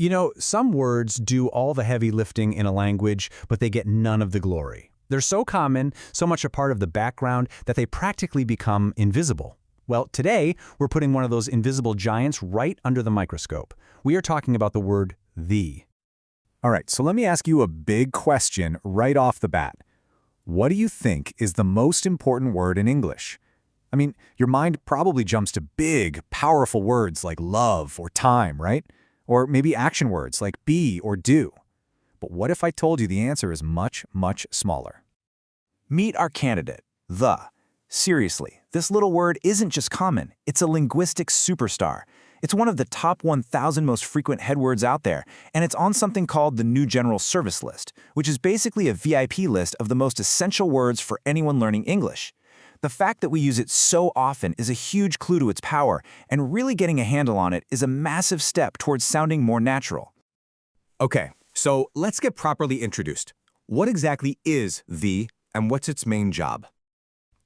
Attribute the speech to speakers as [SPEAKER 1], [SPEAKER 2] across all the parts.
[SPEAKER 1] You know, some words do all the heavy lifting in a language, but they get none of the glory. They're so common, so much a part of the background, that they practically become invisible. Well, today, we're putting one of those invisible giants right under the microscope. We are talking about the word the.
[SPEAKER 2] All right, so let me ask you a big question right off the bat. What do you think is the most important word in English? I mean, your mind probably jumps to big, powerful words like love or time, right? Or maybe action words like be or do. But what if I told you the answer is much, much smaller? Meet our candidate, the. Seriously, this little word isn't just common, it's a linguistic superstar. It's one of the top 1,000 most frequent headwords out there, and it's on something called the New General Service List, which is basically a VIP list of the most essential words for anyone learning English. The fact that we use it so often is a huge clue to its power, and really getting a handle on it is a massive step towards sounding more natural.
[SPEAKER 3] Okay, so let's get properly introduced. What exactly is the, and what's its main job?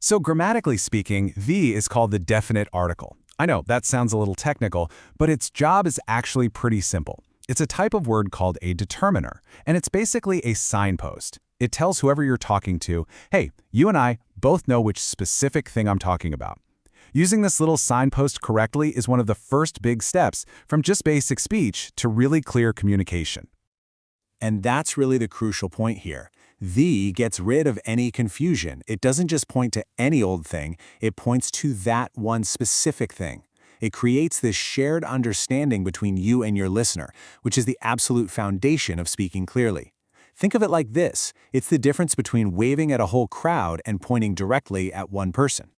[SPEAKER 1] So grammatically speaking, the is called the definite article. I know, that sounds a little technical, but its job is actually pretty simple. It's a type of word called a determiner, and it's basically a signpost. It tells whoever you're talking to, hey, you and I both know which specific thing I'm talking about. Using this little signpost correctly is one of the first big steps from just basic speech to really clear communication.
[SPEAKER 2] And that's really the crucial point here. The gets rid of any confusion. It doesn't just point to any old thing, it points to that one specific thing. It creates this shared understanding between you and your listener, which is the absolute foundation of speaking clearly. Think of it like this. It's the difference between waving at a whole crowd and pointing directly at one person.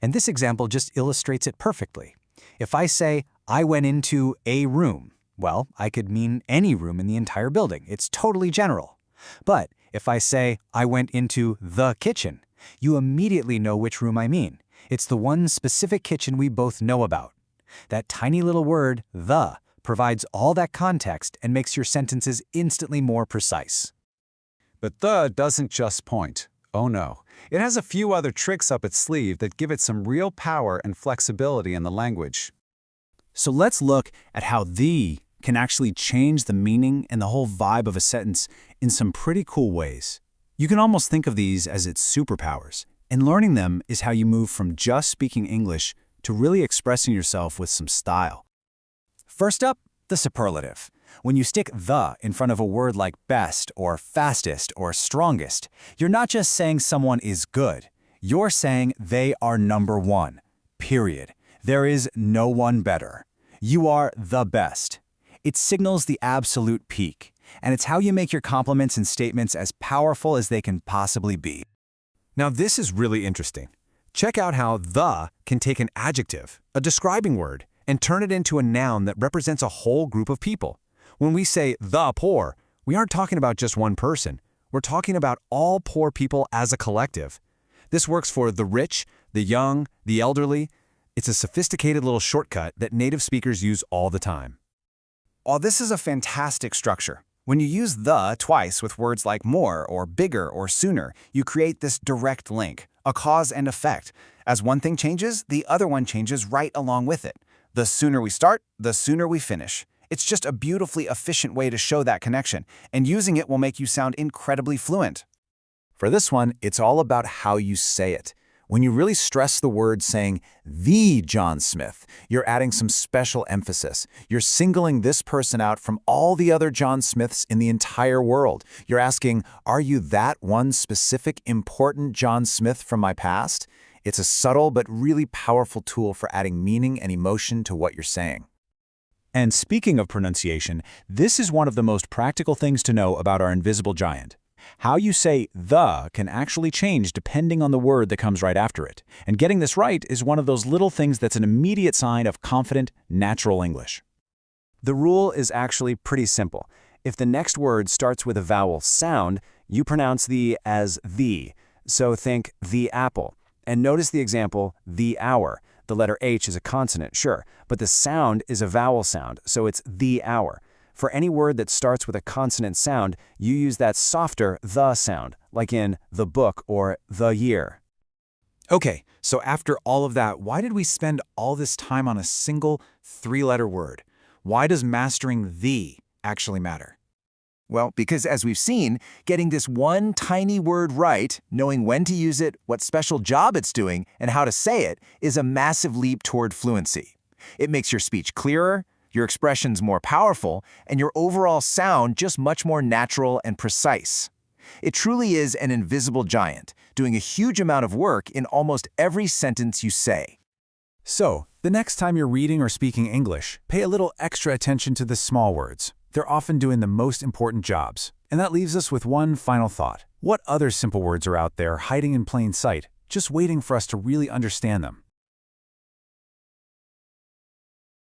[SPEAKER 4] And this example just illustrates it perfectly. If I say, I went into a room, well, I could mean any room in the entire building. It's totally general. But if I say, I went into the kitchen, you immediately know which room I mean. It's the one specific kitchen we both know about. That tiny little word, the, provides all that context and makes your sentences instantly more precise.
[SPEAKER 5] But the doesn't just point. Oh no. It has a few other tricks up its sleeve that give it some real power and flexibility in the language.
[SPEAKER 2] So let's look at how the can actually change the meaning and the whole vibe of a sentence in some pretty cool ways. You can almost think of these as its superpowers, and learning them is how you move from just speaking English to really expressing yourself with some style. First up, the superlative. When you stick the in front of a word like best or fastest or strongest, you're not just saying someone is good. You're saying they are number one, period. There is no one better. You are the best. It signals the absolute peak, and it's how you make your compliments and statements as powerful as they can possibly be.
[SPEAKER 3] Now this is really interesting. Check out how the can take an adjective, a describing word, and turn it into a noun that represents a whole group of people. When we say the poor, we aren't talking about just one person. We're talking about all poor people as a collective. This works for the rich, the young, the elderly. It's a sophisticated little shortcut that native speakers use all the time.
[SPEAKER 2] While this is a fantastic structure, when you use the twice with words like more or bigger or sooner, you create this direct link, a cause and effect. As one thing changes, the other one changes right along with it. The sooner we start, the sooner we finish. It's just a beautifully efficient way to show that connection, and using it will make you sound incredibly fluent. For this one, it's all about how you say it. When you really stress the word saying, the John Smith, you're adding some special emphasis. You're singling this person out from all the other John Smiths in the entire world. You're asking, are you that one specific important John Smith from my past? It's a subtle but really powerful tool for adding meaning and emotion to what you're saying. And speaking of pronunciation, this is one of the most practical things to know about our invisible giant. How you say the can actually change depending on the word that comes right after it. And getting this right is one of those little things that's an immediate sign of confident, natural English. The rule is actually pretty simple. If the next word starts with a vowel sound, you pronounce the as the. So think the apple. And notice the example, the hour. The letter H is a consonant, sure, but the sound is a vowel sound, so it's the hour. For any word that starts with a consonant sound, you use that softer the sound, like in the book or the year. Okay, so after all of that, why did we spend all this time on a single three-letter word? Why does mastering the actually matter? Well, because as we've seen, getting this one tiny word right, knowing when to use it, what special job it's doing, and how to say it, is a massive leap toward fluency. It makes your speech clearer, your expressions more powerful, and your overall sound just much more natural and precise. It truly is an invisible giant, doing a huge amount of work in almost every sentence you say.
[SPEAKER 1] So, the next time you're reading or speaking English, pay a little extra attention to the small words. They're often doing the most important jobs. And that leaves us with one final thought. What other simple words are out there hiding in plain sight, just waiting for us to really understand them?